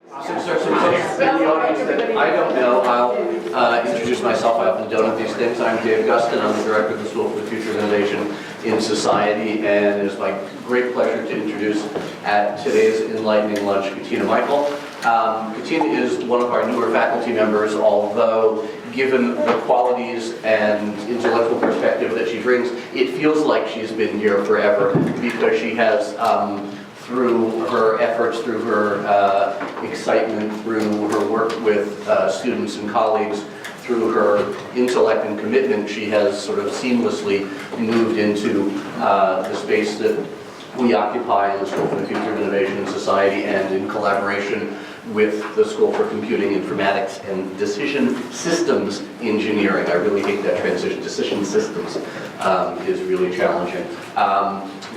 Since there's some folks in the audience that I don't know, I'll introduce myself. I often don't at these things. I'm Dave Gustin. I'm the director of the School for the Future of Innovation in Society, and it is my great pleasure to introduce at today's Enlightening lunch Katina Michael. Katina is one of our newer faculty members, although given the qualities and intellectual perspective that she brings, it feels like she's been here forever because she has through her efforts, through her excitement, through her work with students and colleagues, through her intellect and commitment, she has sort of seamlessly moved into the space that we occupy in the School for the Future of Innovation in Society, and in collaboration with the School for Computing, Informatics, and Decision Systems Engineering. I really hate that transition. Decision Systems is really challenging.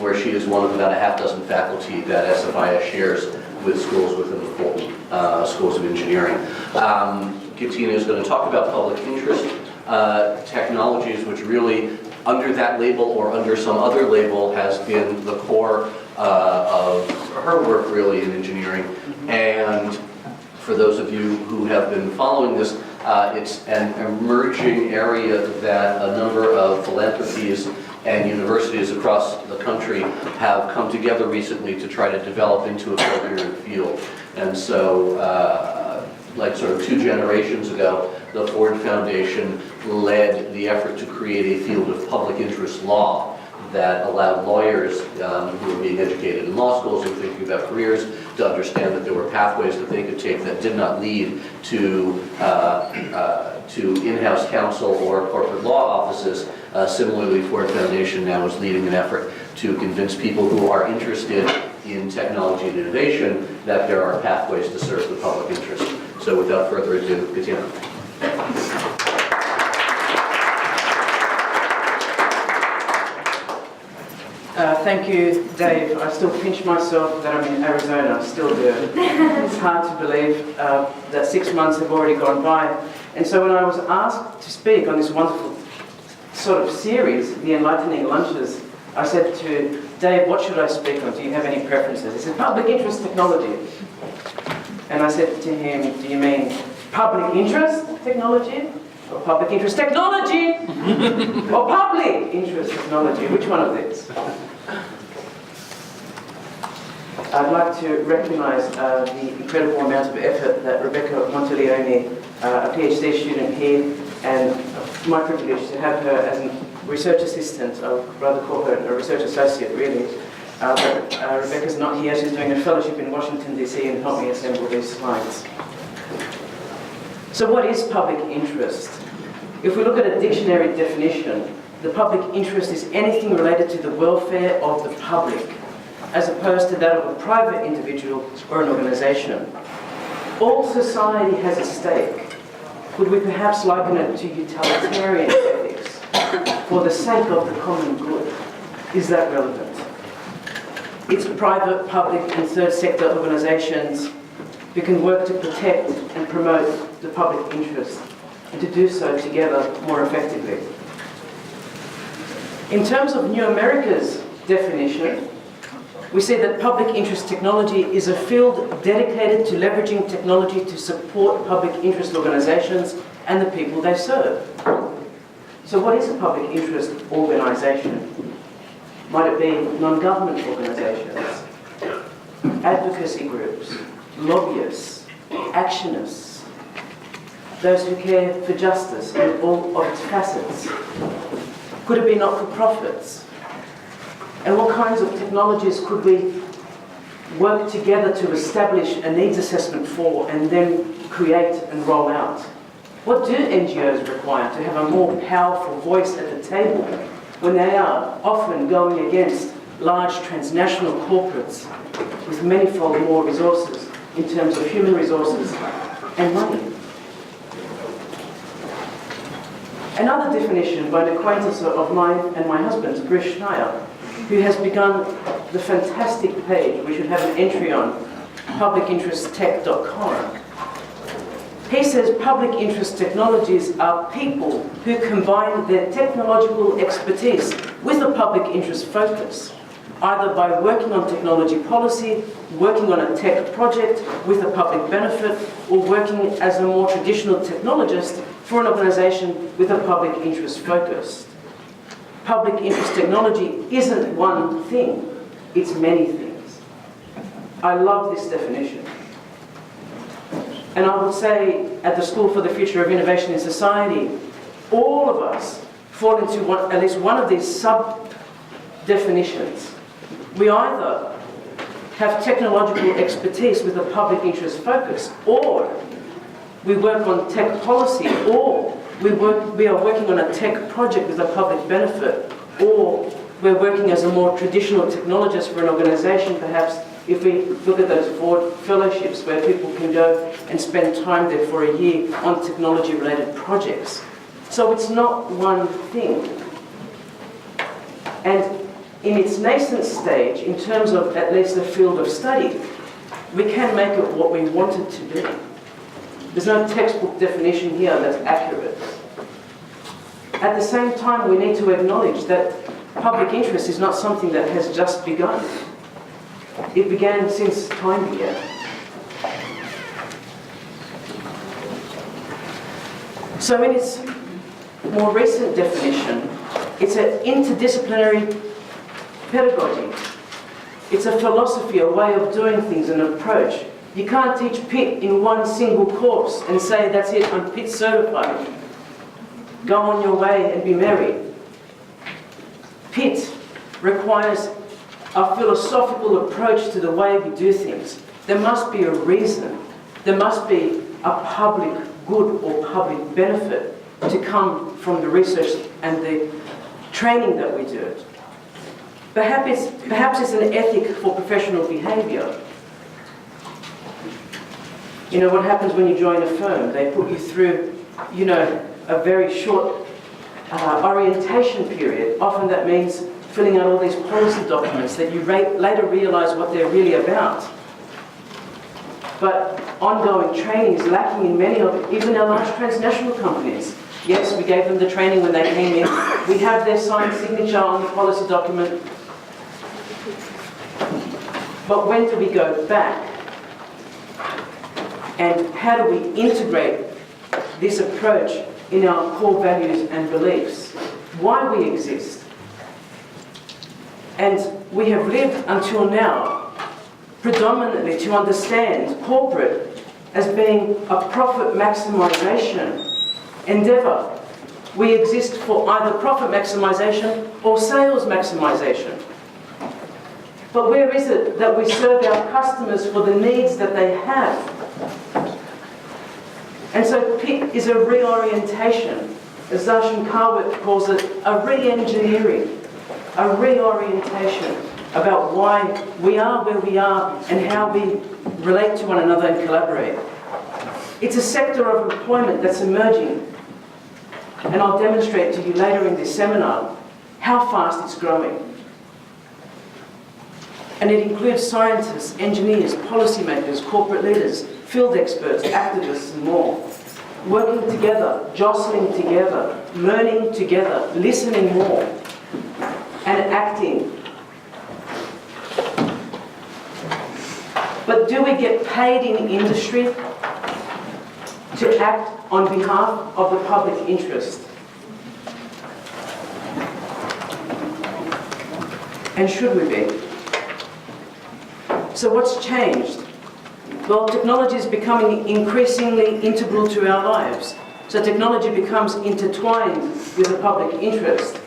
Where she is one of about a half dozen faculty that SFIS shares with schools within the Fulton Schools of Engineering. Katina is going to talk about public interest technologies, which really, under that label or under some other label, has been the core of her work really in engineering. And for those of you who have been following this, it's an emerging area that a number of philanthropies and universities across the country have come together recently to try to develop into a coherent field. And so, like sort of 2 generations ago, the Ford Foundation led the effort to create a field of public interest law that allowed lawyers who were being educated in law schools and thinking about careers to understand that there were pathways that they could take that did not lead to in-house counsel or corporate law offices. Similarly, Ford Foundation now is leading an effort to convince people who are interested in technology and innovation that there are pathways to serve the public interest. So without further ado, Katina. Thank you, Dave. I still pinch myself that I'm in Arizona. I still do. It's hard to believe that 6 months have already gone by. And so when I was asked to speak on this wonderful sort of series, the Enlightening Lunches, I said to Dave, what should I speak on? Do you have any preferences? He said, public interest technology. And I said to him, do you mean public interest technology? Or public interest technology? Or public interest technology? Which one of these? I'd like to recognize the incredible amount of effort that Rebecca Monteleone, a PhD student here, and my privilege to have her as a research assistant. I'd rather call her a research associate, really. But Rebecca's not here. She's doing a fellowship in Washington, D.C. and helped me assemble these slides. So what is public interest? If we look at a dictionary definition, the public interest is anything related to the welfare of the public, as opposed to that of a private individual or an organization. All society has a stake. Could we perhaps liken it to utilitarian ethics, for the sake of the common good? Is that relevant? It's private, public and third sector organizations who can work to protect and promote the public interest, and to do so together more effectively. In terms of New America's definition, we see that public interest technology is a field dedicated to leveraging technology to support public interest organizations and the people they serve. So what is a public interest organization? Might it be non-government organizations, advocacy groups, lobbyists, actionists, those who care for justice in all of its facets? Could it be not-for-profits? And what kinds of technologies could we work together to establish a needs assessment for and then create and roll out? What do NGOs require to have a more powerful voice at the table when they are often going against large transnational corporates with manifold more resources in terms of human resources and money? Another definition by an acquaintance of mine and my husband's, Grish Schneier, who has begun the fantastic page we should have an entry on, publicinteresttech.com. He says public interest technologies are people who combine their technological expertise with a public interest focus. either by working on technology policy, working on a tech project with a public benefit, or working as a more traditional technologist for an organisation with a public interest focus. Public interest technology isn't one thing, it's many things. I love this definition. And I would say at the School for the Future of Innovation in Society, all of us fall into at least one of these sub-definitions. We either have technological expertise with a public interest focus, or we work on tech policy, or we are working on a tech project with a public benefit, or we're working as a more traditional technologist for an organisation, perhaps if we look at those board fellowships where people can go and spend time there for a year on technology-related projects. So it's not one thing. And in its nascent stage, in terms of at least the field of study, we can make it what we want it to be. There's no textbook definition here that's accurate. At the same time, we need to acknowledge that public interest is not something that has just begun. It began since time began. So in its more recent definition, it's an interdisciplinary pedagogy. It's a philosophy, a way of doing things, an approach. You can't teach PIT in one single course and say, that's it, I'm PIT certified. Go on your way and be merry. PIT requires a philosophical approach to the way we do things. There must be a reason. There must be a public good or public benefit to come from the research and the training that we do. Perhaps it's an ethic for professional behaviour. You know, what happens when you join a firm? They put you through, you know, a very short orientation period. Often that means filling out all these policy documents that you later realise what they're really about. But ongoing training is lacking in many of, even our large transnational companies. Yes, we gave them the training when they came in. We have their signed signature on the policy document. But when do we go back? And how do we integrate this approach in our core values and beliefs? Why we exist? And we have lived until now predominantly to understand corporate as being a profit maximization endeavor. We exist for either profit maximization or sales maximization. But where is it that we serve our customers for the needs that they have? And so PIT is a reorientation, as Darshan Karwat calls it, a re-engineering, a reorientation about why we are where we are and how we relate to one another and collaborate. It's a sector of employment that's emerging. And I'll demonstrate to you later in this seminar how fast it's growing. And it includes scientists, engineers, policymakers, corporate leaders, field experts, activists, and more. Working together, jostling together, learning together, listening more, and acting. But do we get paid in industry to act on behalf of the public interest? And should we be? So what's changed? Well, technology is becoming increasingly integral to our lives. So technology becomes intertwined with the public interest.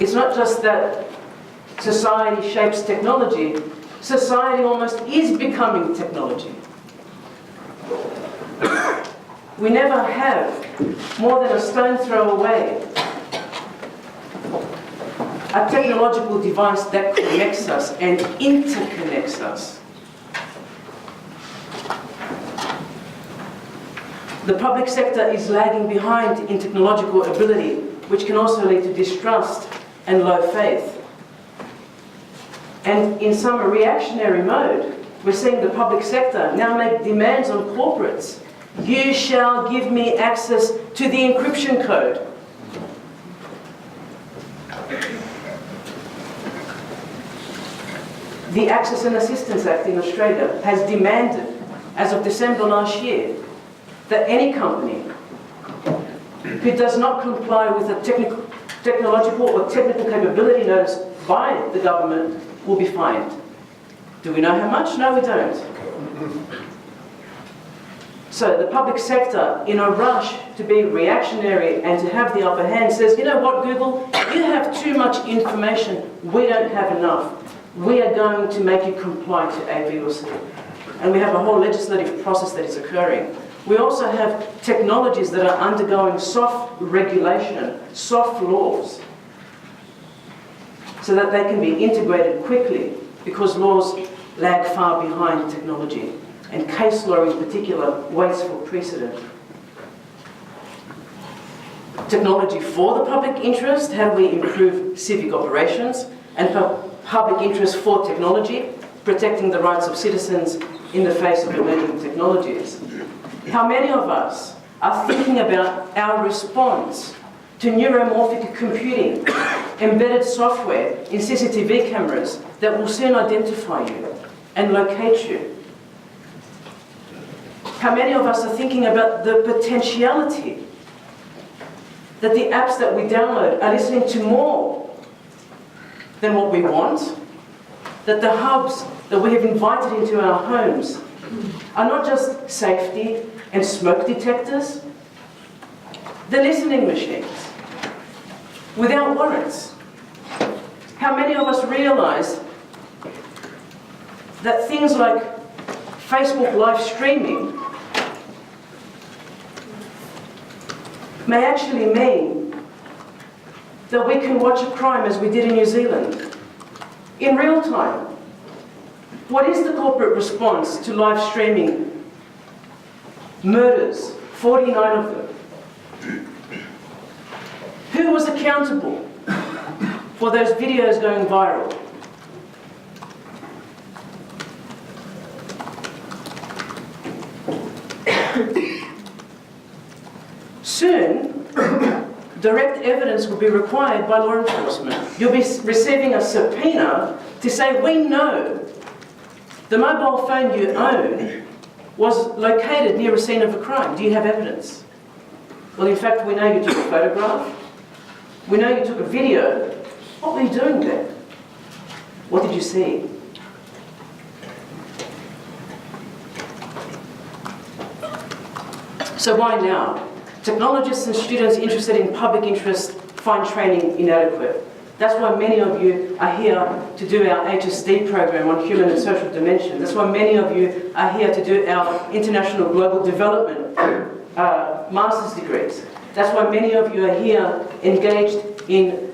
It's not just that society shapes technology, society almost is becoming technology. We never have more than a stone throw away a technological device that connects us and interconnects us. The public sector is lagging behind in technological ability, which can also lead to distrust and low faith. And in some reactionary mode, we're seeing the public sector now make demands on corporates. You shall give me access to the encryption code. The Access and Assistance Act in Australia has demanded, as of December last year, that any company who does not comply with a technological or technical capability notice by the government will be fined. Do we know how much? No, we don't. So the public sector, in a rush to be reactionary and to have the upper hand, says, you know what, Google, you have too much information, we don't have enough. We are going to make you comply to A, B, or C. And we have a whole legislative process that is occurring. We also have technologies that are undergoing soft regulation, soft laws, so that they can be integrated quickly, because laws lag far behind technology. And case law in particular waits for precedent. Technology for the public interest, how do we improve civic operations? And public interest for technology, protecting the rights of citizens in the face of emerging technologies. How many of us are thinking about our response to neuromorphic computing, embedded software in CCTV cameras that will soon identify you and locate you? How many of us are thinking about the potentiality that the apps that we download are listening to more than what we want? That the hubs that we have invited into our homes are not just safety and smoke detectors, they're listening machines without warrants. How many of us realize that things like Facebook live streaming may actually mean that we can watch a crime, as we did in New Zealand, in real time? What is the corporate response to live streaming murders, 49 of them? Who was accountable for those videos going viral? Soon, direct evidence will be required by law enforcement. You'll be receiving a subpoena to say, we know the mobile phone you own was located near a scene of a crime. Do you have evidence? Well, in fact, we know you took a photograph. We know you took a video. What were you doing there? What did you see? So why now? Technologists and students interested in public interest find training inadequate. That's why many of you are here to do our HSD program on human and social dimension. That's why many of you are here to do our international global development master's degrees. That's why many of you are here engaged in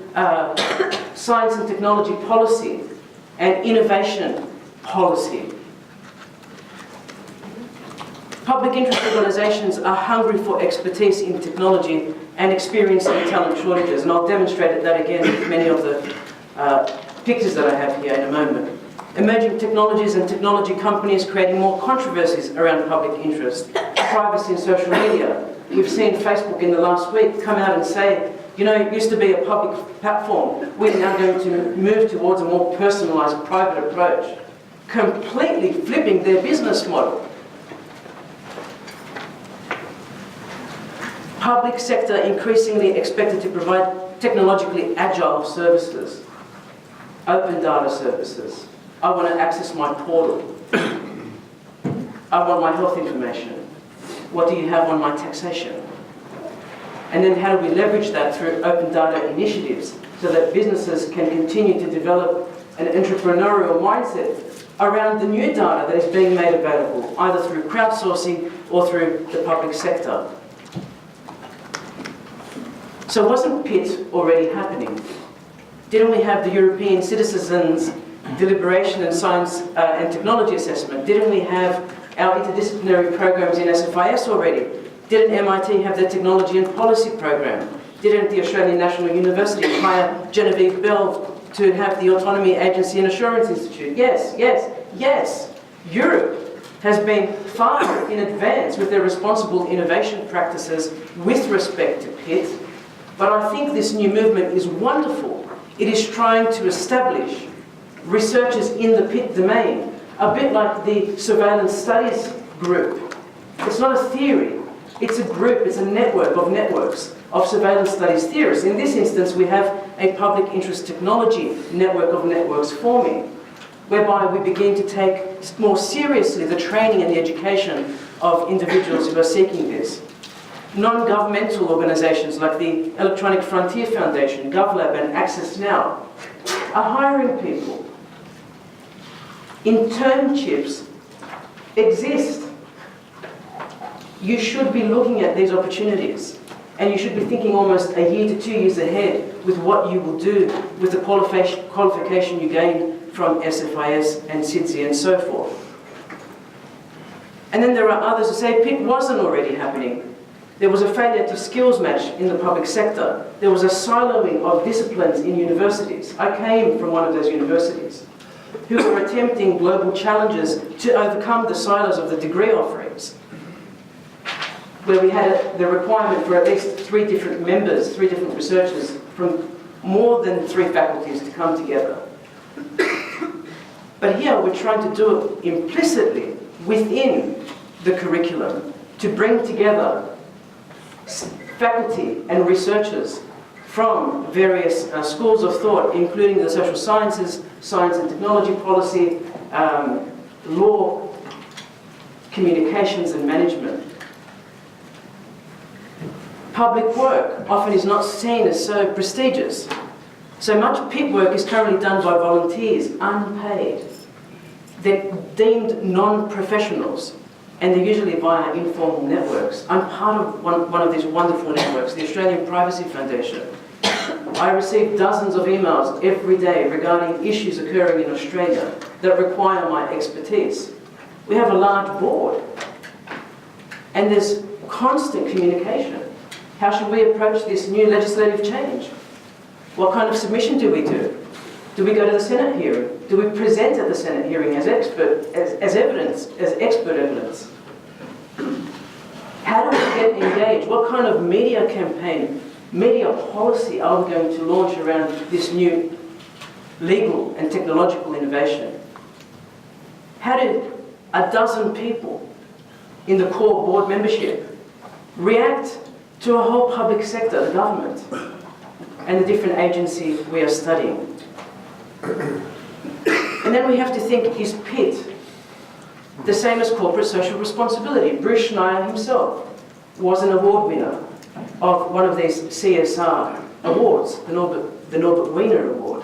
science and technology policy and innovation policy. Public interest organisations are hungry for expertise in technology and experiencing talent shortages, and I'll demonstrate that again with many of the pictures that I have here in a moment. Emerging technologies and technology companies creating more controversies around public interest. Privacy and social media. We've seen Facebook in the last week come out and say, you know, it used to be a public platform. We're now going to move towards a more personalised private approach, completely flipping their business model. Public sector increasingly expected to provide technologically agile services, open data services. I want to access my portal. I want my health information. What do you have on my taxation? And then how do we leverage that through open data initiatives so that businesses can continue to develop an entrepreneurial mindset around the new data that is being made available, either through crowdsourcing or through the public sector. So wasn't PIT already happening? Didn't we have the European Citizens Deliberation and Science and Technology Assessment? Didn't we have our interdisciplinary programs in SFIS already? Didn't MIT have their Technology and Policy program? Didn't the Australian National University hire Genevieve Bell to have the Autonomy Agency and Assurance Institute? Yes, yes, yes. Europe has been far in advance with their responsible innovation practices with respect to PIT. But I think this new movement is wonderful. It is trying to establish researchers in the PIT domain, a bit like the surveillance studies group. It's not a theory, it's a group, it's a network of networks of surveillance studies theorists. In this instance, we have a public interest technology network of networks forming, whereby we begin to take more seriously the training and the education of individuals who are seeking this. Non-governmental organizations like the Electronic Frontier Foundation, GovLab and Access Now are hiring people. Internships exist. You should be looking at these opportunities, and you should be thinking almost a year to 2 years ahead with what you will do with the qualification you gain from SFIS and SIDSI and so forth. And then there are others who say PIT wasn't already happening. There was a failure to skills match in the public sector. There was a siloing of disciplines in universities. I came from one of those universities who were attempting global challenges to overcome the silos of the degree offerings, where we had the requirement for at least 3 different members, 3 different researchers from more than 3 faculties to come together. But here we're trying to do it implicitly within the curriculum to bring together faculty and researchers from various schools of thought, including the social sciences, science and technology policy, law, communications and management. Public work often is not seen as so prestigious. So much PIT work is currently done by volunteers, unpaid. They're deemed non-professionals, and they're usually via informal networks. I'm part of one of these wonderful networks, the Australian Privacy Foundation. I receive dozens of emails every day regarding issues occurring in Australia that require my expertise. We have a large board, and there's constant communication. How should we approach this new legislative change? What kind of submission do we do? Do we go to the Senate hearing? Do we present at the Senate hearing as expert evidence? How do we get engaged? What kind of media campaign, media policy are we going to launch around this new legal and technological innovation? How do a dozen people in the core board membership react to a whole public sector, the government, and the different agencies we are studying? And then we have to think, is PIT the same as corporate social responsibility? Bruce Schneier himself was an award winner of one of these CSR awards, the Norbert Wiener Award.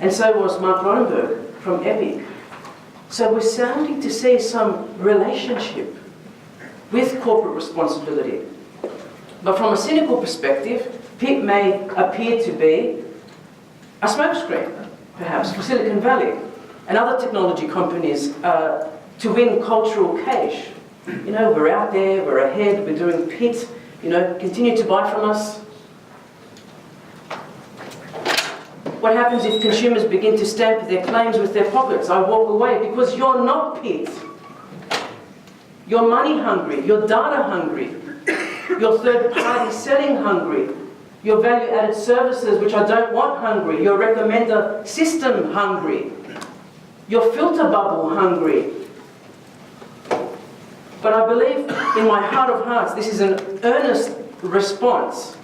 And so was Mark Ronenberg from EPIC. So we're starting to see some relationship with corporate responsibility. But from a cynical perspective, PIT may appear to be a smokescreen, perhaps, for Silicon Valley and other technology companies to win cultural cash. You know, we're out there, we're ahead, we're doing PIT, you know, continue to buy from us. What happens if consumers begin to stamp their claims with their pockets? I walk away because you're not PIT. You're money hungry, you're data hungry, you're third-party selling hungry, you're value-added services, which I don't want, hungry, you're recommender system hungry, you're filter bubble hungry. But I believe in my heart of hearts, this is an earnest response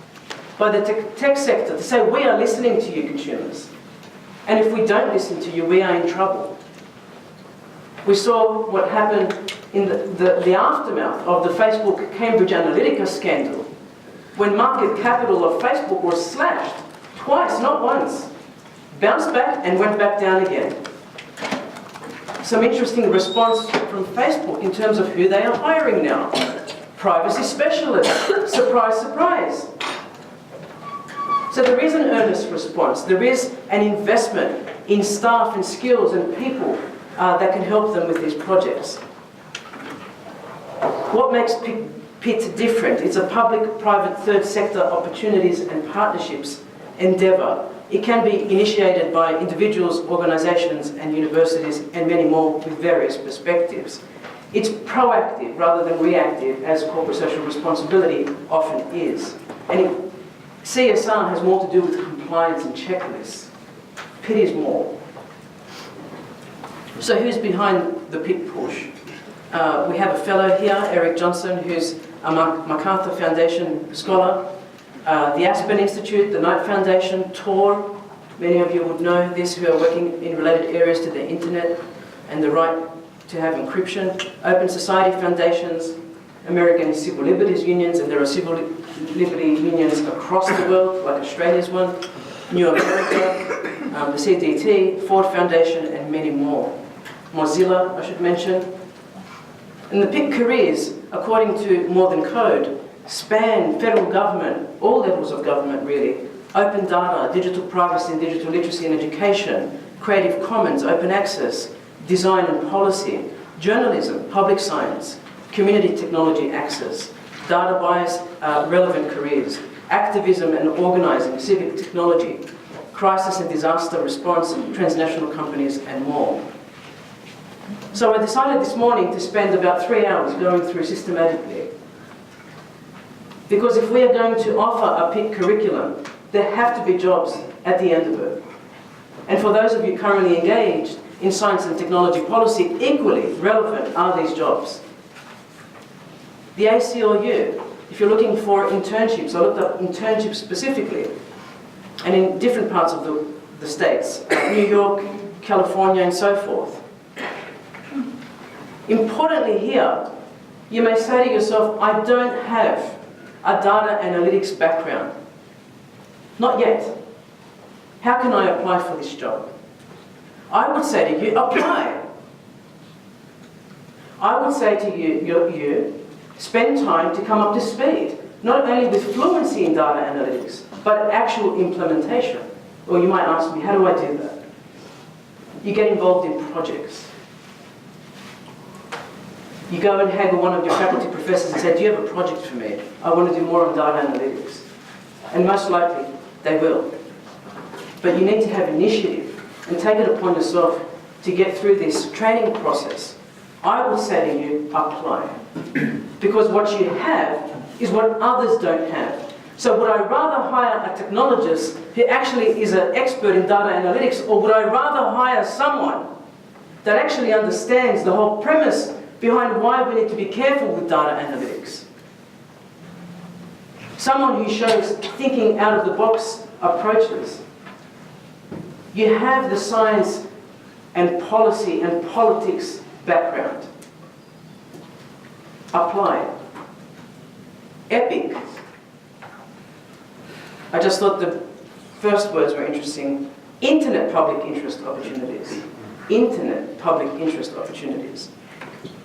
by the tech sector to say, we are listening to you, consumers. And if we don't listen to you, we are in trouble. We saw what happened in the aftermath of the Facebook Cambridge Analytica scandal, when market capital of Facebook was slashed twice, not once, bounced back and went back down again. Some interesting response from Facebook in terms of who they are hiring now. Privacy specialists, surprise, surprise. So there is an earnest response. There is an investment in staff and skills and people that can help them with these projects. What makes PIT different? It's a public-private third sector opportunities and partnerships endeavour. It can be initiated by individuals, organisations and universities and many more with various perspectives. It's proactive rather than reactive, as corporate social responsibility often is. And CSR has more to do with compliance and checklists. PIT is more. So who's behind the PIC push? We have a fellow here, Eric Johnson, who's a MacArthur Foundation scholar, the Aspen Institute, the Knight Foundation, Tor, many of you would know this, who are working in related areas to the internet and the right to have encryption, Open Society Foundations, American Civil Liberties Unions, and there are civil liberty unions across the world, like Australia's one, New America, the CDT, Ford Foundation, and many more. Mozilla, I should mention. And the PIC careers, according to More Than Code, span federal government, all levels of government really, open data, digital privacy and digital literacy and education, Creative Commons, open access, design and policy, journalism, public science, community technology access, data bias, relevant careers, activism and organising, civic technology, crisis and disaster response, transnational companies and more. So I decided this morning to spend about 3 hours going through systematically. Because if we are going to offer a PIC curriculum, there have to be jobs at the end of it. And for those of you currently engaged in science and technology policy, equally relevant are these jobs. The ACLU, if you're looking for internships, I looked up internships specifically, and in different parts of the states, New York, California, and so forth. Importantly here, you may say to yourself, I don't have a data analytics background. Not yet. How can I apply for this job? I would say to you, apply. I would say to you, spend time to come up to speed, not only with fluency in data analytics, but actual implementation. Or you might ask me, how do I do that? You get involved in projects. You go and haggle one of your faculty professors and say, do you have a project for me? I want to do more on data analytics. And most likely, they will. But you need to have initiative and take it upon yourself to get through this training process. I will say to you, apply. Because what you have is what others don't have. So would I rather hire a technologist who actually is an expert in data analytics, or would I rather hire someone that actually understands the whole premise behind why we need to be careful with data analytics? Someone who shows thinking out of the box approaches. You have the science and policy and politics background. Apply. Epic. I just thought the first words were interesting. Internet public interest opportunities. Internet public interest opportunities.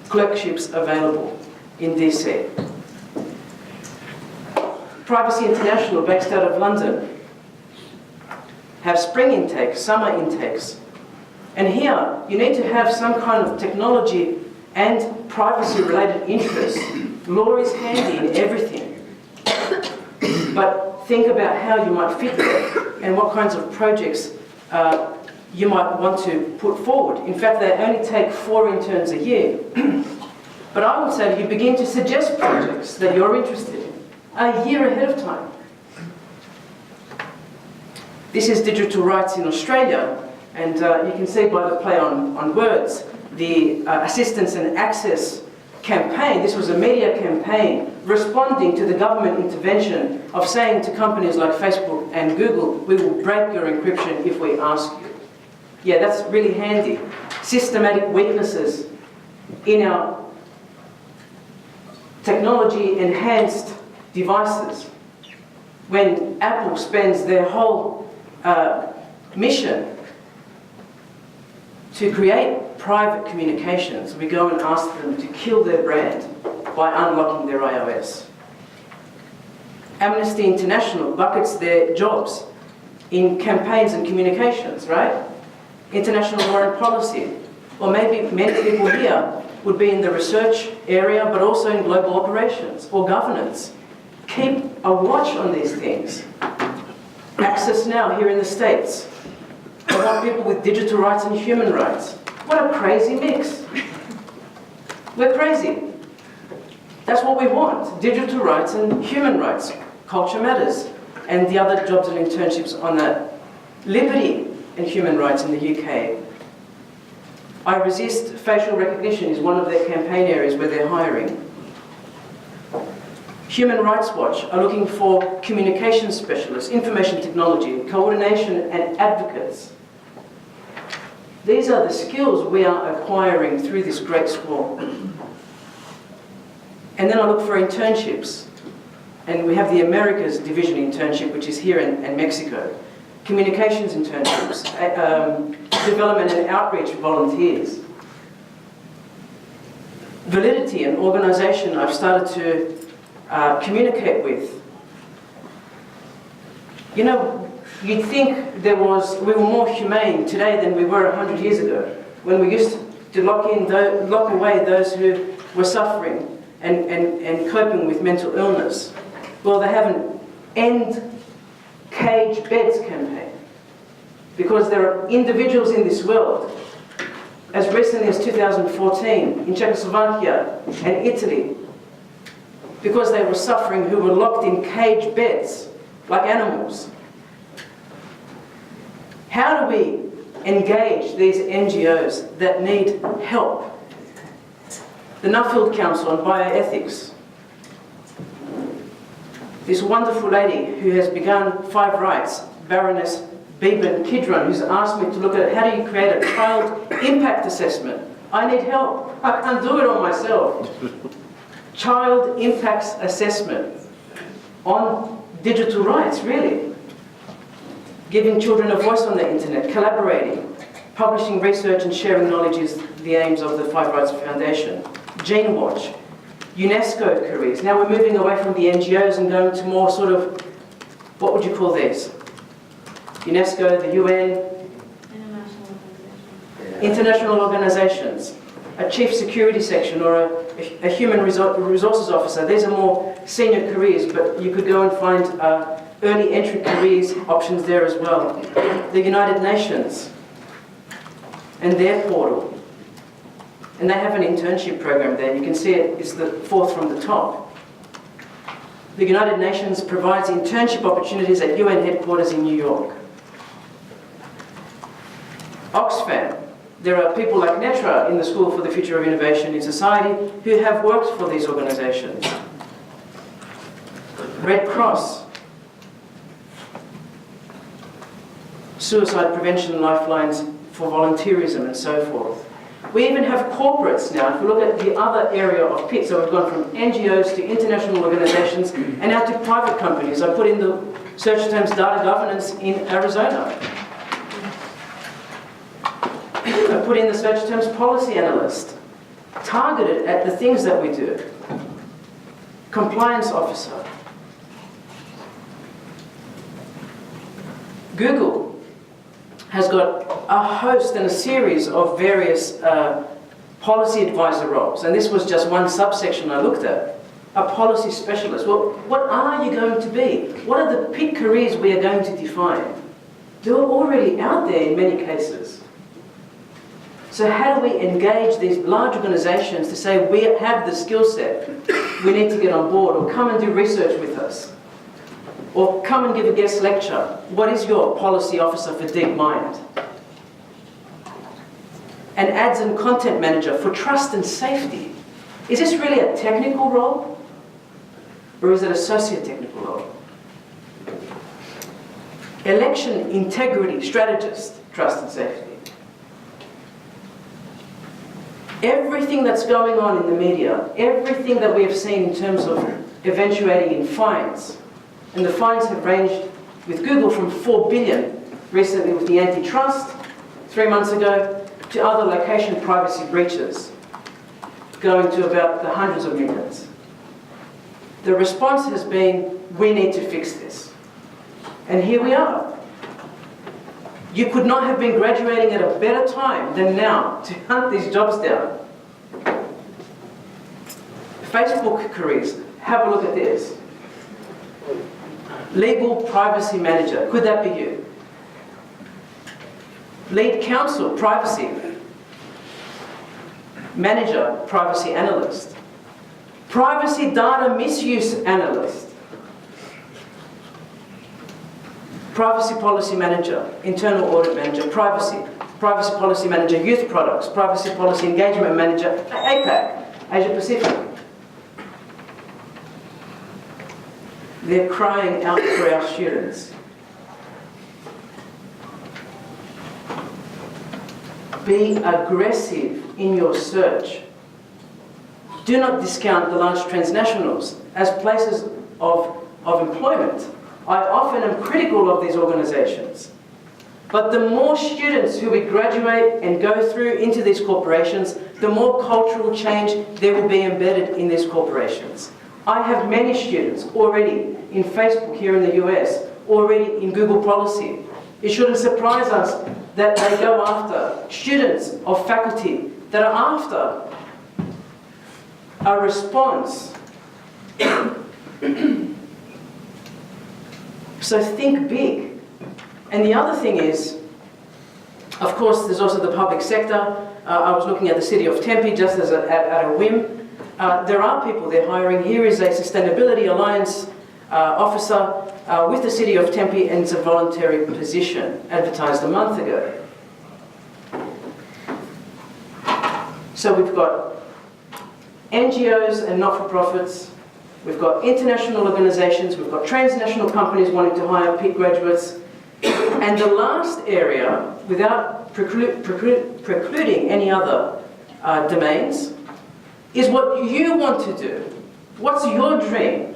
Clerkships available in DC. Privacy International, based out of London, have spring intakes, summer intakes. And here, you need to have some kind of technology and privacy-related interest. Law is handy in everything. But think about how you might fit there and what kinds of projects you might want to put forward. In fact, they only take 4 interns a year. But I would say you begin to suggest projects that you're interested in a year ahead of time. This is digital rights in Australia, and you can see by the play on words, the assistance and access campaign. This was a media campaign responding to the government intervention of saying to companies like Facebook and Google, we will break your encryption if we ask you. Yeah, that's really handy. Systematic weaknesses in our technology-enhanced devices. When Apple spends their whole mission to create private communications, we go and ask them to kill their brand by unlocking their iOS. Amnesty International buckets their jobs in campaigns and communications, right? International foreign policy. Or maybe many people here would be in the research area, but also in global operations or governance. Keep a watch on these things. Access Now here in the States. I want people with digital rights and human rights. What a crazy mix. We're crazy. That's what we want. Digital rights and human rights. Culture matters. And the other jobs and internships on that. Liberty and human rights in the UK. I resist facial recognition is one of their campaign areas where they're hiring. Human Rights Watch are looking for communication specialists, information technology, coordination and advocates. These are the skills we are acquiring through this great school. And then I look for internships. And we have the Americas Division internship, which is here in Mexico. Communications internships, development and outreach volunteers. Validity, an organization I've started to communicate with. You know, you'd think we were more humane today than we were 100 years ago, when we used to lock away those who were suffering and coping with mental illness. Well, they have an End Cage Beds campaign, because there are individuals in this world, as recently as 2014, in Czechoslovakia and Italy, because they were suffering, who were locked in cage beds like animals. How do we engage these NGOs that need help? The Nuffield Council on Bioethics. This wonderful lady who has begun 5 Rights, Baroness Beeben Kidron, who's asked me to look at how do you create a child impact assessment. I need help. I can't do it on myself. Child impacts assessment on digital rights, really. Giving children a voice on the internet, collaborating, publishing research and sharing knowledge is the aims of the 5 Rights Foundation. Gene Watch, UNESCO careers. Now we're moving away from the NGOs and going to more sort of, what would you call these? UNESCO, the UN, international organizations, a chief security section or a human resources officer. These are more senior careers, but you could go and find early entry careers options there as well. The United Nations and their portal. And they have an internship program there. You can see it's the 4th from the top. The United Nations provides internship opportunities at UN headquarters in New York. Oxfam. There are people like Netra in the School for the Future of Innovation in Society who have worked for these organizations. Red Cross. Suicide prevention lifelines for volunteerism and so forth. We even have corporates now. If we look at the other area of PIT, so we've gone from NGOs to international organizations and now to private companies. I put in the search terms data governance in Arizona. I put in the search terms policy analyst, targeted at the things that we do. Compliance officer. Google has got a host and a series of various policy advisor roles, and this was just one subsection I looked at. A policy specialist. Well, what are you going to be? What are the PIT careers we are going to define? They're already out there in many cases. So how do we engage these large organizations to say we have the skill set, we need to get on board, or come and do research with us, or come and give a guest lecture? What is your policy officer for DeepMind? An ads and content manager for trust and safety. Is this really a technical role? Or is it a socio-technical role? Election integrity strategist, trust and safety. Everything that's going on in the media, everything that we have seen in terms of eventuating in fines, and the fines have ranged with Google from 4 billion recently with the antitrust 3 months ago, to other location privacy breaches, going to about the hundreds of millions. The response has been, we need to fix this. And here we are. You could not have been graduating at a better time than now to hunt these jobs down. Facebook careers, have a look at this. Legal privacy manager, could that be you? Lead counsel, privacy. Manager, privacy analyst. Privacy data misuse analyst. Privacy policy manager, internal audit manager, privacy. Privacy Policy Manager, Youth Products, Privacy Policy Engagement Manager, APAC, Asia Pacific. They're crying out for our students. Be aggressive in your search. Do not discount the large transnationals as places of employment. I often am critical of these organizations. But the more students who we graduate and go through into these corporations, the more cultural change there will be embedded in these corporations. I have many students already in Facebook here in the US, already in Google Policy. It shouldn't surprise us that they go after students of faculty that are after a response. So think big. And the other thing is, of course, there's also the public sector. I was looking at the city of Tempe just as at a whim. There are people they're hiring. Here is a Sustainability Alliance officer with the city of Tempe, and it's a voluntary position, advertised a month ago. So we've got NGOs and not-for-profits, we've got international organizations, we've got transnational companies wanting to hire PEAK graduates, and the last area, without precluding any other domains, is what you want to do. What's your dream?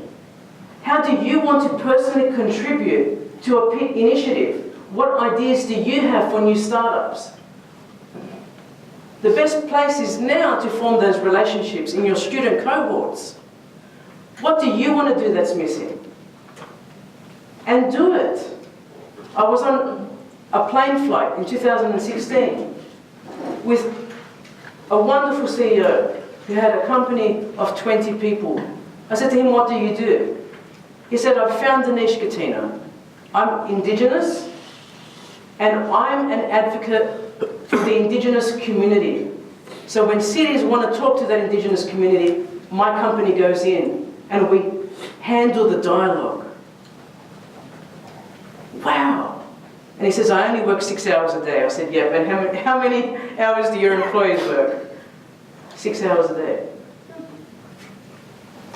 How do you want to personally contribute to a PEAK initiative? What ideas do you have for new startups? The best place is now to form those relationships in your student cohorts. What do you want to do that's missing? And do it. I was on a plane flight in 2016 with a wonderful CEO who had a company of 20 people. I said to him, what do you do? He said, I've found the niche, Katina. I'm Indigenous, and I'm an advocate for the Indigenous community. So when cities want to talk to that Indigenous community, my company goes in and we handle the dialogue. Wow. And he says, I only work 6 hours a day. I said, yeah, and how many hours do your employees work? 6 hours a day.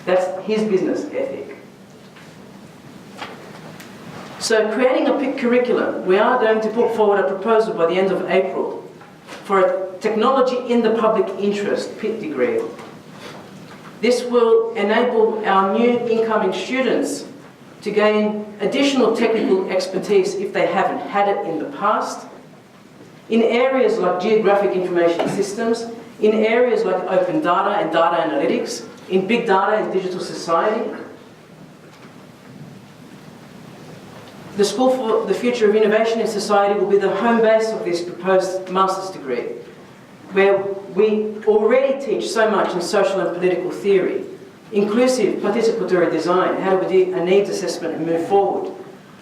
That's his business ethic. So creating a PEAK curriculum, we are going to put forward a proposal by the end of April for a technology in the public interest PEAK degree. This will enable our new incoming students to gain additional technical expertise if they haven't had it in the past, in areas like geographic information systems, in areas like open data and data analytics, in big data and digital society. The School for the Future of Innovation in Society will be the home base of this proposed master's degree, where we already teach so much in social and political theory, inclusive participatory design, how do we do a needs assessment and move forward.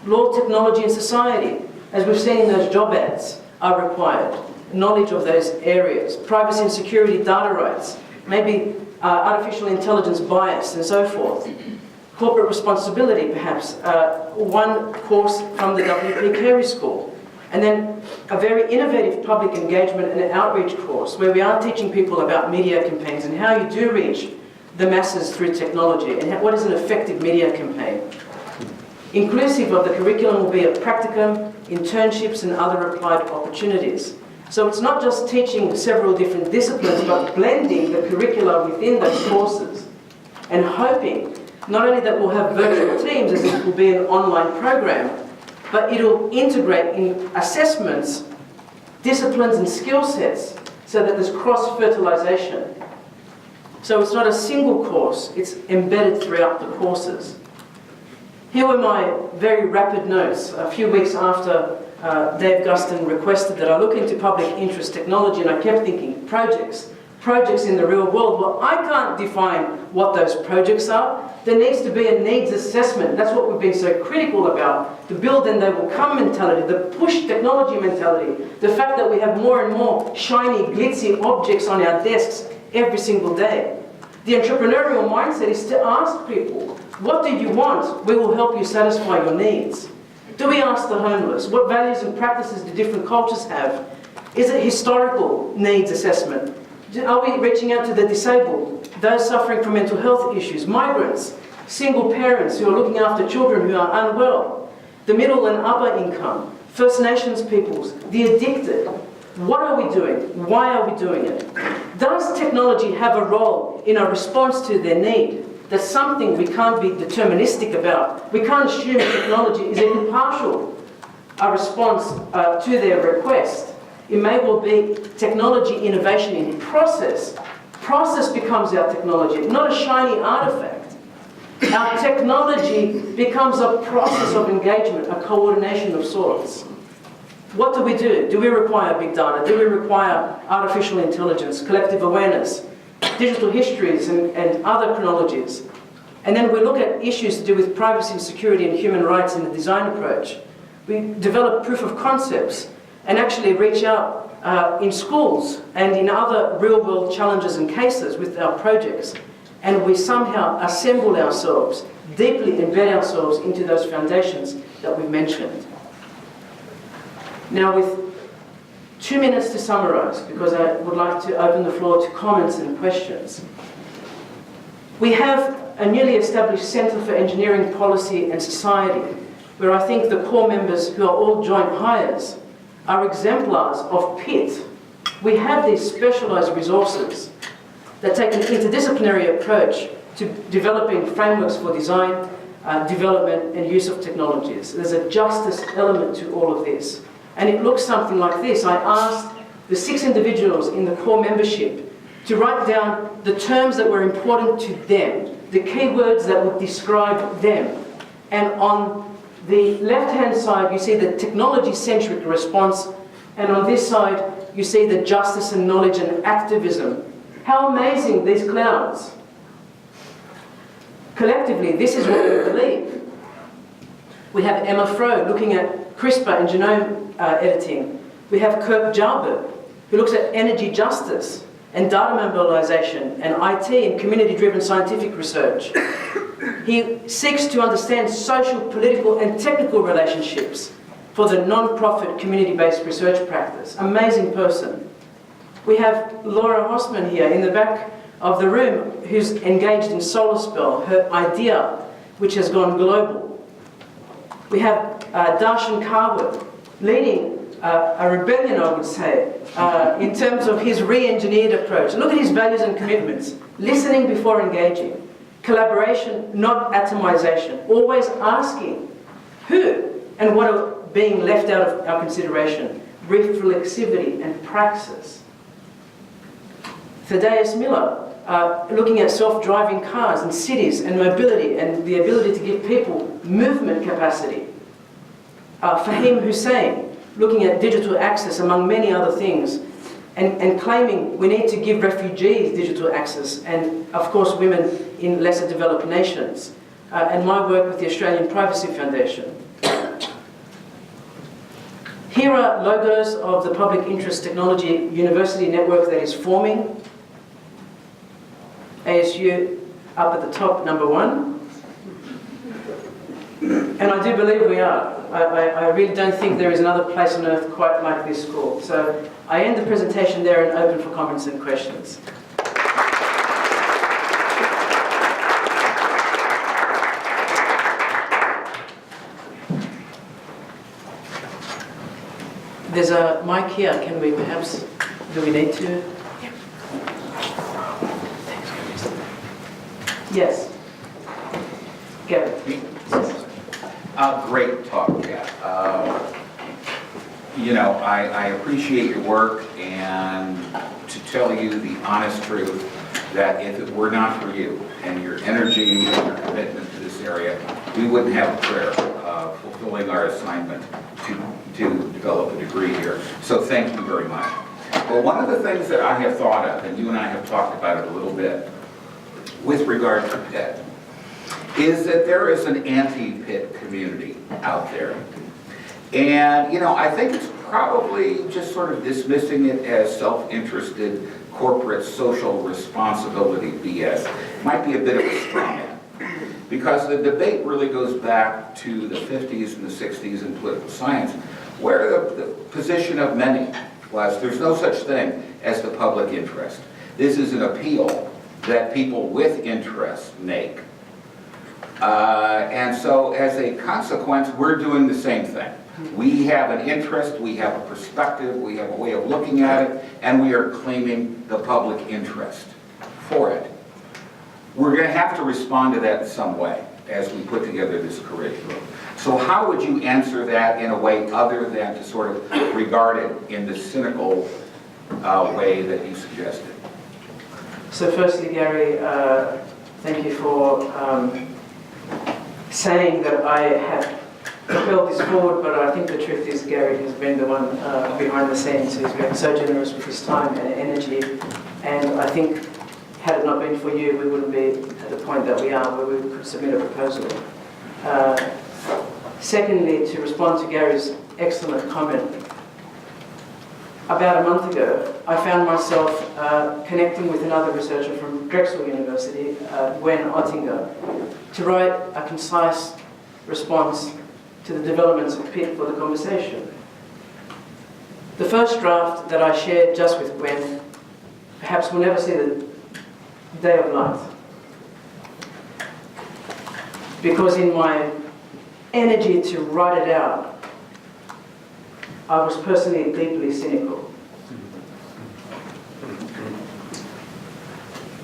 Law, technology and society, as we've seen in those job ads, are required. Knowledge of those areas, privacy and security, data rights, maybe artificial intelligence bias and so forth. Corporate responsibility, perhaps, one course from the WP Carey School. And then a very innovative public engagement and outreach course where we are teaching people about media campaigns and how you do reach the masses through technology and what is an effective media campaign. Inclusive of the curriculum will be a practicum, internships and other applied opportunities. So it's not just teaching several different disciplines, but blending the curricula within those courses and hoping not only that we'll have virtual teams, as it will be an online program, but it'll integrate in assessments, disciplines and skill sets so that there's cross-fertilization. So it's not a single course, it's embedded throughout the courses. Here were my very rapid notes a few weeks after Dave Gustin requested that I look into public interest technology, and I kept thinking, projects in the real world. Well, I can't define what those projects are. There needs to be a needs assessment. That's what we've been so critical about. The build and they will come mentality, the push technology mentality, the fact that we have more and more shiny, glitzy objects on our desks every single day. The entrepreneurial mindset is to ask people, what do you want? We will help you satisfy your needs. Do we ask the homeless? What values and practices do different cultures have? Is it historical needs assessment? Are we reaching out to the disabled, those suffering from mental health issues, migrants, single parents who are looking after children who are unwell, the middle and upper income, First Nations peoples, the addicted? What are we doing? Why are we doing it? Does technology have a role in our response to their need? That's something we can't be deterministic about. We can't assume technology is even partial a response to their request. It may well be technology innovation in process. Process becomes our technology, not a shiny artifact. Our technology becomes a process of engagement, a coordination of sorts. What do we do? Do we require big data? Do we require artificial intelligence, collective awareness, digital histories and other chronologies? And then we look at issues to do with privacy and security and human rights in the design approach. We develop proof of concepts and actually reach out in schools and in other real-world challenges and cases with our projects. And we somehow assemble ourselves, deeply embed ourselves into those foundations that we've mentioned. Now, with 2 minutes to summarize, because I would like to open the floor to comments and questions. We have a newly established Centre for Engineering Policy and Society, where I think the core members, who are all joint hires, are exemplars of PIT. We have these specialised resources that take an interdisciplinary approach to developing frameworks for design, development and use of technologies. There's a justice element to all of this. And it looks something like this. I asked the 6 individuals in the core membership to write down the terms that were important to them, the keywords that would describe them. And on the left-hand side, you see the technology-centric response, and on this side, you see the justice and knowledge and activism. How amazing, these clouds. Collectively, this is what we believe. We have Emma Froh looking at CRISPR and genome editing. We have Kirk Jarberg, who looks at energy justice and data mobilization and IT and community-driven scientific research. He seeks to understand social, political and technical relationships for the non-profit community-based research practice. Amazing person. We have Laura Hossman here in the back of the room, who's engaged in Solar Spell, her idea, which has gone global. We have Darshan Karwat, leading a rebellion, I would say, in terms of his re-engineered approach. Look at his values and commitments. Listening before engaging. Collaboration, not atomization. Always asking who and what are being left out of our consideration. Reflexivity and praxis. Thaddeus Miller, looking at self-driving cars and cities and mobility and the ability to give people movement capacity. Fahim Hussein, looking at digital access among many other things, and claiming we need to give refugees digital access, and of course women in lesser developed nations, and my work with the Australian Privacy Foundation. Here are logos of the Public Interest Technology University Network that is forming. ASU up at the top, #1. And I do believe we are. I really don't think there is another place on earth quite like this school. So I end the presentation there and open for comments and questions. There's a mic here. Can we perhaps, do we need to? Yes. Gavin. Great talk, yeah. You know, I appreciate your work, and to tell you the honest truth, that if it were not for you and your energy and your commitment to this area, we wouldn't have a prayer fulfilling our assignment to develop a degree here. So thank you very much. Well, one of the things that I have thought of, and you and I have talked about it a little bit, with regard to PIT, is that there is an anti-PIT community out there. And, you know, I think it's probably just sort of dismissing it as self-interested corporate social responsibility BS. Might be a bit of a straw man, because the debate really goes back to the 50s and the 60s in political science, where the position of many was there's no such thing as the public interest. This is an appeal that people with interest make. And so as a consequence, we're doing the same thing. We have an interest, we have a perspective, we have a way of looking at it, and we are claiming the public interest for it. We're going to have to respond to that in some way as we put together this curriculum. So how would you answer that in a way other than to sort of regard it in the cynical way that you suggested? So firstly, Gary, thank you for saying that I have propelled this forward, but I think the truth is Gary has been the one behind the scenes who's been so generous with his time and energy, and I think had it not been for you, we wouldn't be at the point that we are, where we could submit a proposal. Secondly, to respond to Gary's excellent comment, about a month ago, I found myself connecting with another researcher from Drexel University, Gwen Ottinger, to write a concise response to the developments of PIT for the conversation. The first draft that I shared just with Gwen perhaps will never see the day of light, because in my energy to write it out, I was personally deeply cynical.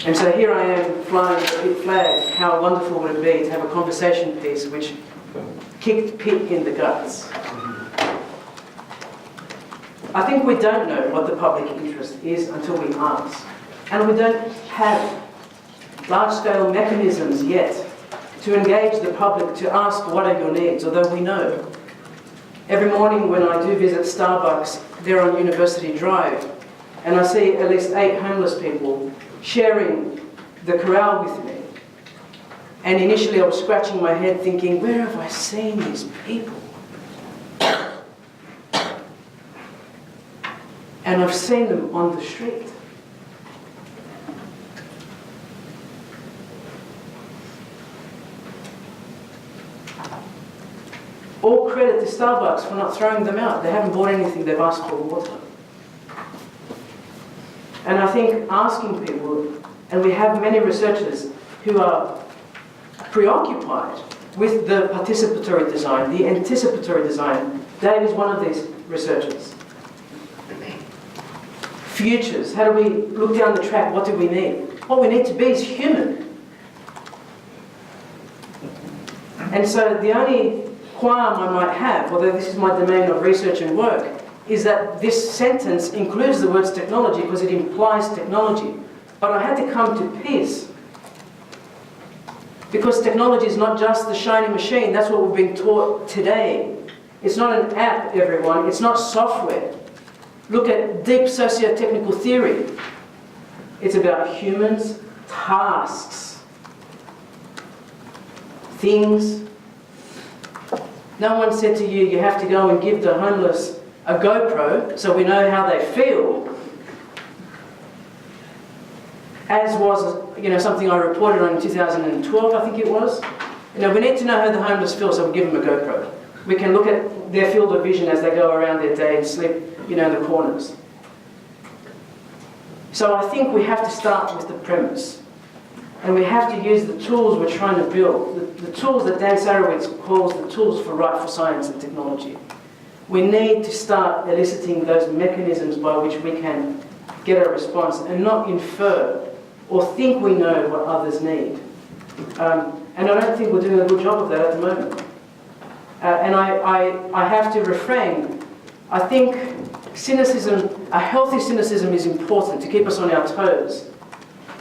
And so here I am flying the PIT flag. How wonderful would it be to have a conversation piece which kicked PIT in the guts? I think we don't know what the public interest is until we ask. And we don't have large-scale mechanisms yet to engage the public to ask what are your needs, although we know. Every morning when I do visit Starbucks there on University Drive, and I see at least 8 homeless people sharing the corral with me. And initially I was scratching my head thinking, where have I seen these people? And I've seen them on the street. All credit to Starbucks for not throwing them out. They haven't bought anything, they've asked for water. And I think asking people, and we have many researchers who are preoccupied with the participatory design, the anticipatory design. Dave is one of these researchers. Futures, how do we look down the track, what do we need? What we need to be is human. And so the only qualm I might have, although this is my domain of research and work, is that this sentence includes the words technology because it implies technology. But I had to come to peace, because technology is not just the shiny machine. That's what we've been taught today. It's not an app, everyone. It's not software. Look at deep socio-technical theory. It's about humans, tasks, things. No one said to you, you have to go and give the homeless a GoPro so we know how they feel. As was, something I reported on in 2012, I think it was. We need to know how the homeless feel, so we give them a GoPro. We can look at their field of vision as they go around their day and sleep, in the corners. So I think we have to start with the premise. And we have to use the tools we're trying to build, the tools that Dan Sarowitz calls the tools for rightful science and technology. We need to start eliciting those mechanisms by which we can get a response and not infer or think we know what others need. And I don't think we're doing a good job of that at the moment. And I have to refrain. I think cynicism, a healthy cynicism, is important to keep us on our toes.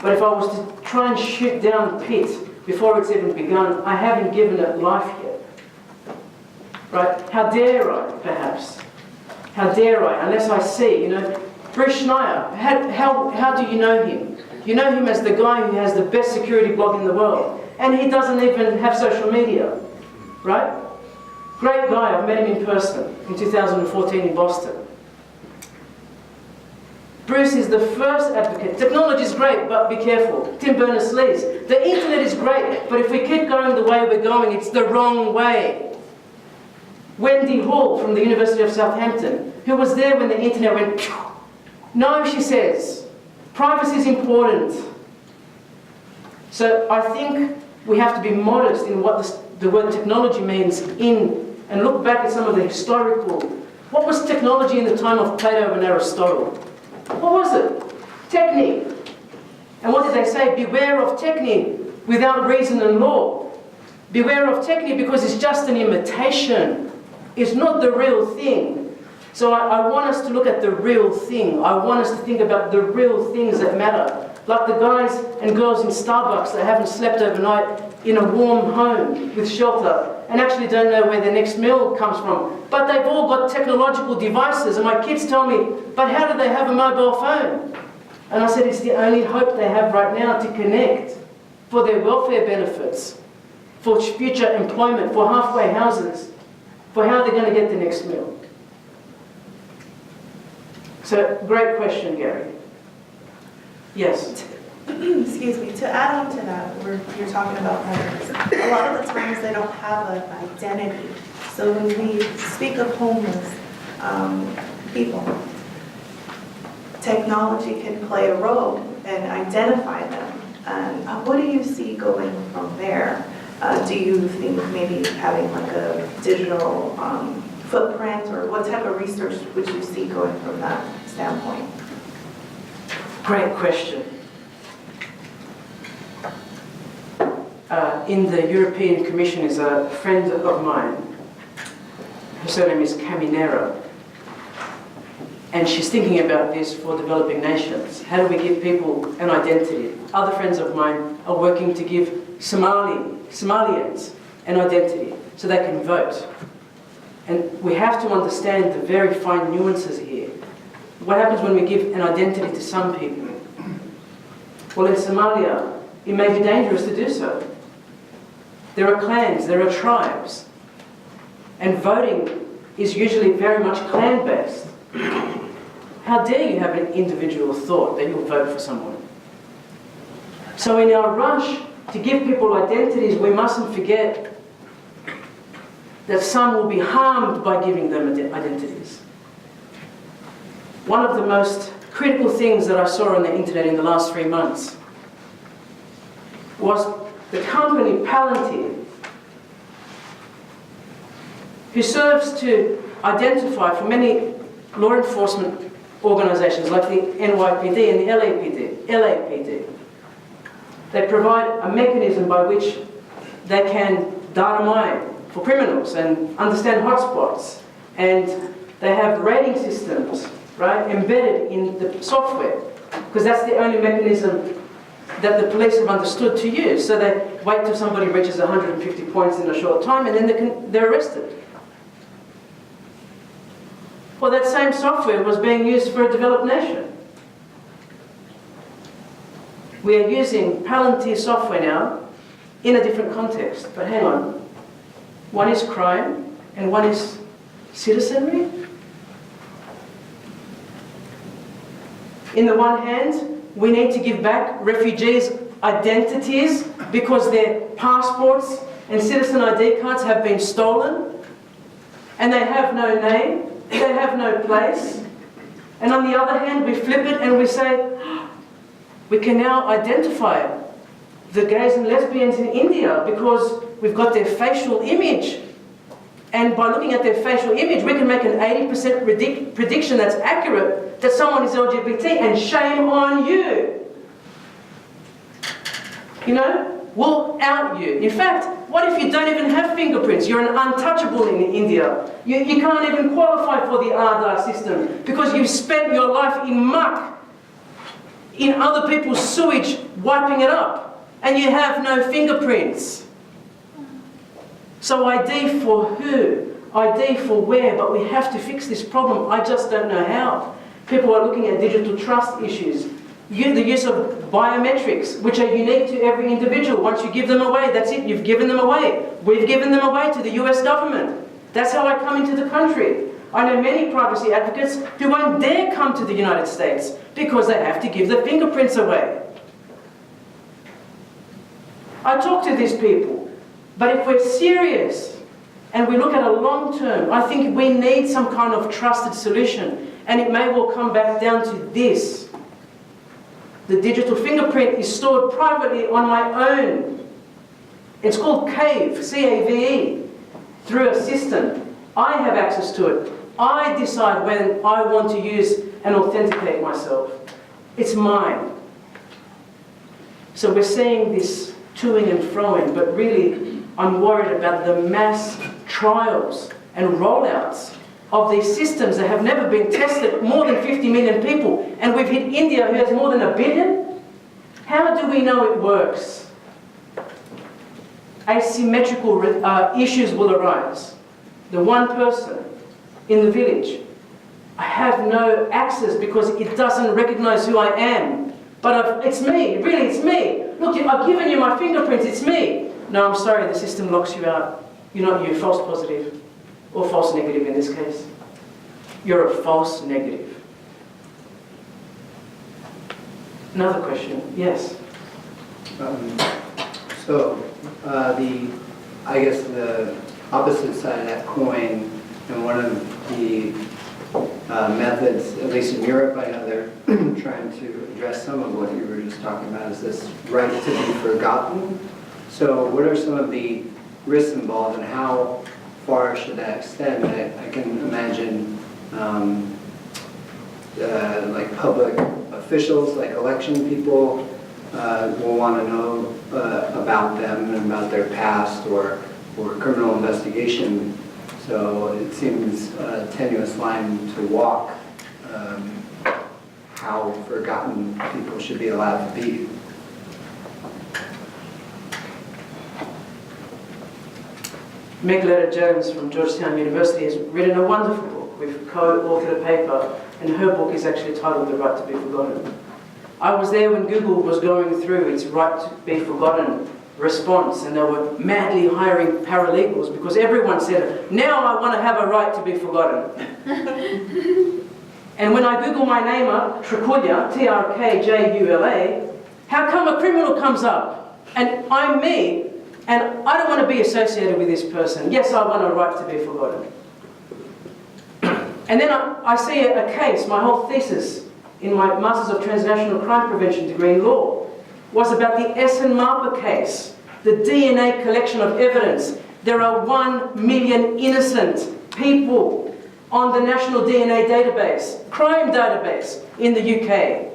But if I was to try and shoot down PIT before it's even begun, I haven't given it life yet. Right? How dare I, perhaps? How dare I, unless I see, Bruce Schneier, how do you know him? You know him as the guy who has the best security blog in the world. And he doesn't even have social media, right? Great guy, I've met him in person in 2014 in Boston. Bruce is the first advocate. Technology is great, but be careful. Tim Berners-Lee's. The internet is great, but if we keep going the way we're going, it's the wrong way. Wendy Hall from the University of Southampton, who was there when the internet went phew. No, she says, privacy is important. So I think we have to be modest in what the word technology means and look back at some of the historical. What was technology in the time of Plato and Aristotle? What was it? Technique. And what did they say? Beware of technique without reason and law. Beware of technique because it's just an imitation. It's not the real thing. So I want us to look at the real thing. I want us to think about the real things that matter. Like the guys and girls in Starbucks that haven't slept overnight in a warm home with shelter and actually don't know where their next meal comes from. But they've all got technological devices, and my kids tell me, but how do they have a mobile phone? And I said, it's the only hope they have right now to connect for their welfare benefits, for future employment, for halfway houses, for how they're going to get the next meal. So, great question, Gary. Yes? Excuse me, to add on to that, where you're talking about homeless, a lot of the times they don't have an identity. So when we speak of homeless people, technology can play a role and identify them. And what do you see going from there? Do you think maybe having like a digital footprint, or what type of research would you see going from that standpoint? Great question. In the European Commission is a friend of mine. Her surname is Katina. And she's thinking about this for developing nations. How do we give people an identity? Other friends of mine are working to give Somalians an identity so they can vote. And we have to understand the very fine nuances here. What happens when we give an identity to some people? Well, in Somalia, it may be dangerous to do so. There are clans, there are tribes. And voting is usually very much clan-based. How dare you have an individual thought that you'll vote for someone? So in our rush to give people identities, we mustn't forget that some will be harmed by giving them identities. One of the most critical things that I saw on the internet in the last 3 months was the company Palantir, who serves to identify for many law enforcement organizations like the NYPD and the LAPD. They provide a mechanism by which they can data mine for criminals and understand hotspots. And they have rating systems, right, embedded in the software, because that's the only mechanism that the police have understood to use. So they wait till somebody reaches 150 points in a short time, and then they're arrested. Well, that same software was being used for a developed nation. We are using Palantir software now in a different context. But hang on. One is crime and one is citizenry. In the one hand, we need to give back refugees' identities because their passports and citizen ID cards have been stolen and they have no name, they have no place. And on the other hand, we flip it and we say, we can now identify the gays and lesbians in India because we've got their facial image. And by looking at their facial image, we can make an 80% prediction that's accurate that someone is LGBT, and shame on you. You know, we'll out you. In fact, what if you don't even have fingerprints? You're an untouchable in India. You can't even qualify for the Aadhaar system because you've spent your life in muck, in other people's sewage, wiping it up, and you have no fingerprints. So ID for who? ID for where? But we have to fix this problem. I just don't know how. People are looking at digital trust issues. The use of biometrics, which are unique to every individual. Once you give them away, that's it, you've given them away. We've given them away to the US government. That's how I come into the country. I know many privacy advocates who won't dare come to the United States because they have to give their fingerprints away. I talk to these people, but if we're serious and we look at a long term, I think we need some kind of trusted solution. And it may well come back down to this. The digital fingerprint is stored privately on my own. It's called CAVE, C-A-V-E, through a system. I have access to it. I decide when I want to use and authenticate myself. It's mine. So we're seeing this toing and froing, but really I'm worried about the mass trials and rollouts of these systems that have never been tested, more than 50 million people, and we've hit India, who has more than 1 billion. How do we know it works? Asymmetrical issues will arise. The one person in the village, I have no access because it doesn't recognize who I am. But it's me, really, it's me. Look, I've given you my fingerprints, it's me. No, I'm sorry, the system locks you out. You're not you, false positive. Or false negative in this case. You're a false negative. Another question, yes. I guess the opposite side of that coin, and one of the methods, at least in Europe, I know they're trying to address some of what you were just talking about, is this right to be forgotten. So what are some of the risks involved, and how far should that extend? I can imagine like public officials, like election people, will want to know about them and about their past or criminal investigation. So it seems a tenuous line to walk, how forgotten people should be allowed to be. Meg Leder-Jones from Georgetown University has written a wonderful book. We've co-authored a paper, and her book is actually titled The Right to Be Forgotten. I was there when Google was going through its Right to Be Forgotten response, and they were madly hiring paralegals because everyone said, now I want to have a right to be forgotten. And when I Google my name up, Trkula, T-R-K-J-U-L-A, how come a criminal comes up? And I'm me, and I don't want to be associated with this person. Yes, I want a right to be forgotten. And then I see a case, my whole thesis in my Masters of Transnational Crime Prevention degree in law was about the Essen-Marper case, the DNA collection of evidence. There are 1 million innocent people on the National DNA Database, crime database in the UK.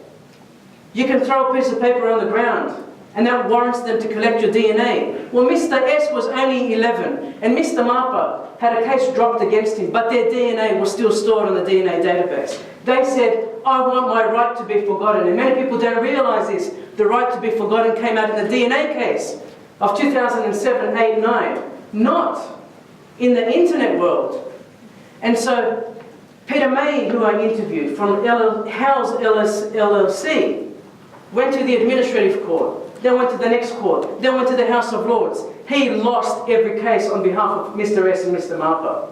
You can throw a piece of paper on the ground and that warrants them to collect your DNA. Well, Mr. S was only 11 and Mr. Marper had a case dropped against him, but their DNA was still stored on the DNA database. They said, I want my right to be forgotten. And many people don't realize this. The right to be forgotten came out in the DNA case of 2007, 8, 9, not in the internet world. And so Peter May, who I interviewed from House LLC, went to the administrative court, then went to the next court, then went to the House of Lords. He lost every case on behalf of Mr. S and Mr. Marper.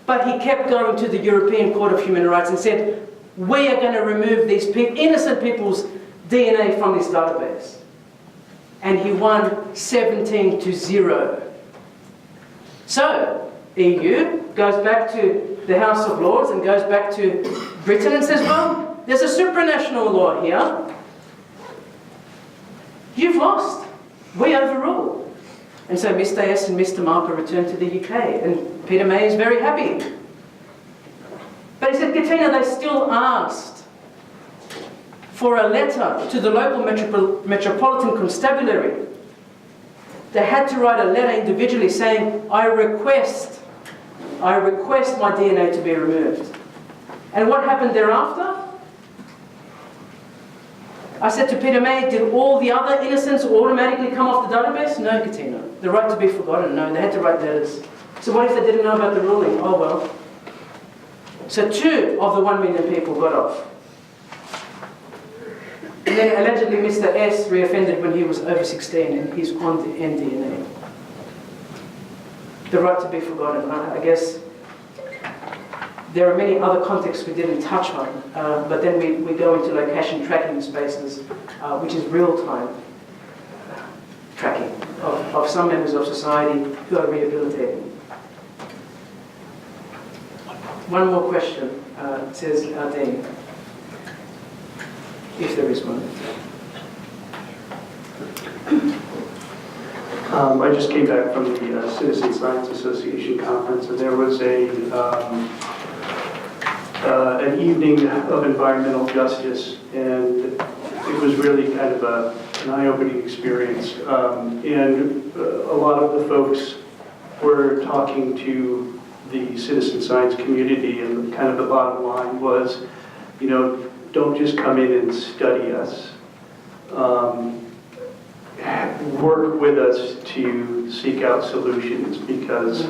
But he kept going to the European Court of Human Rights and said, we are going to remove these innocent people's DNA from this database. And he won 17-0. So, EU goes back to the House of Lords and goes back to Britain and says, well, there's a supranational law here. You've lost. We overrule. And so Mr. S and Mr. Marper returned to the UK, and Peter May is very happy. But he said, Katina, they still asked for a letter to the local Metropolitan Constabulary. They had to write a letter individually saying, I request my DNA to be removed. And what happened thereafter? I said to Peter May, did all the other innocents automatically come off the database? No, Katina. The right to be forgotten, no, they had to write letters. So what if they didn't know about the ruling? Oh well. So 2 of the 1 million people got off. And then allegedly Mr. S reoffended when he was over 16 and he's on the NDNA. The right to be forgotten. I guess there are many other contexts we didn't touch on, but then we go into location tracking spaces, which is real-time tracking of some members of society who are rehabilitating. One more question, it says Dean, if there is one. I just came back from the Citizen Science Association conference, and there was an evening of environmental justice, and it was really kind of an eye-opening experience. And a lot of the folks were talking to the citizen science community, and kind of the bottom line was, you know, don't just come in and study us. Work with us to seek out solutions, because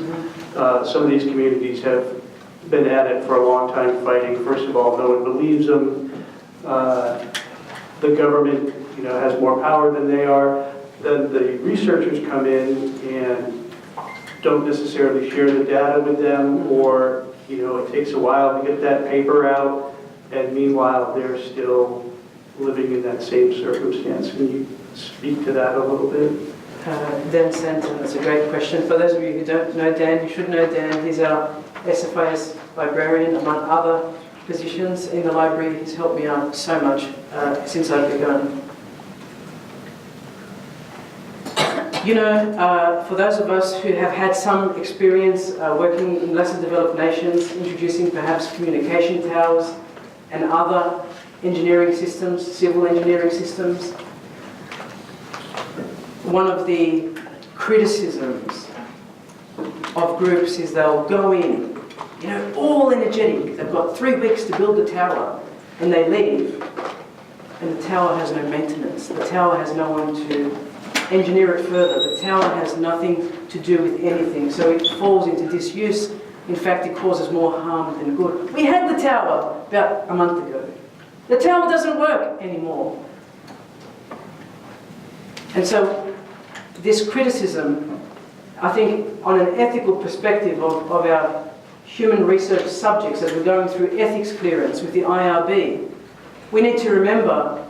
some of these communities have been at it for a long time fighting. First of all, no one believes them. The government, you know, has more power than they are. Then the researchers come in and don't necessarily share the data with them, or, you know, it takes a while to get that paper out, and meanwhile they're still living in that same circumstance. Can you speak to that a little bit? Dan Santon, that's a great question. For those of you who don't know Dan, you should know Dan. He's our SFIS librarian, among other positions in the library. He's helped me out so much since I've begun. You know, for those of us who have had some experience working in lesser developed nations, introducing perhaps communication towers and other engineering systems, civil engineering systems, one of the criticisms of groups is they'll go in, you know, all energetic. They've got 3 weeks to build the tower, and they leave, and the tower has no maintenance. The tower has no one to engineer it further. The tower has nothing to do with anything, so it falls into disuse. In fact, it causes more harm than good. We had the tower about a month ago. The tower doesn't work anymore. And so this criticism, I think, on an ethical perspective of our human research subjects as we're going through ethics clearance with the IRB, we need to remember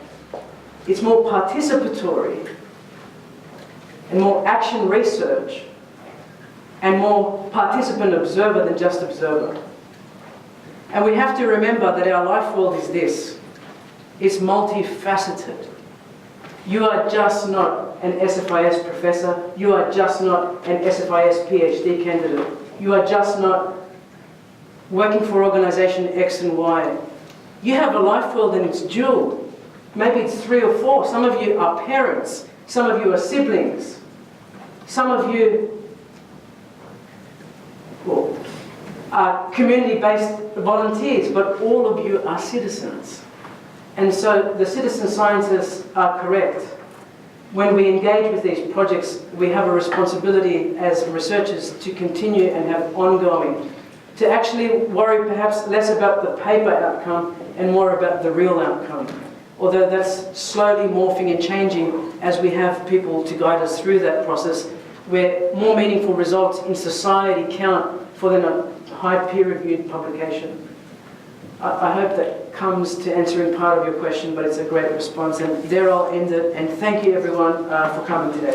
it's more participatory and more action research and more participant observer than just observer. And we have to remember that our life world is this. It's multifaceted. You are just not an SFIS professor. You are just not an SFIS PhD candidate. You are just not working for organization X and Y. You have a life world and it's dual. Maybe it's 3 or 4. Some of you are parents. Some of you are siblings. Some of you are community-based volunteers, but all of you are citizens. And so the citizen scientists are correct. When we engage with these projects, we have a responsibility as researchers to continue and have ongoing, to actually worry perhaps less about the paper outcome and more about the real outcome. Although that's slowly morphing and changing as we have people to guide us through that process, where more meaningful results in society count for then a high peer-reviewed publication. I hope that comes to answering part of your question, but it's a great response. And there I'll end it. And thank you, everyone, for coming today.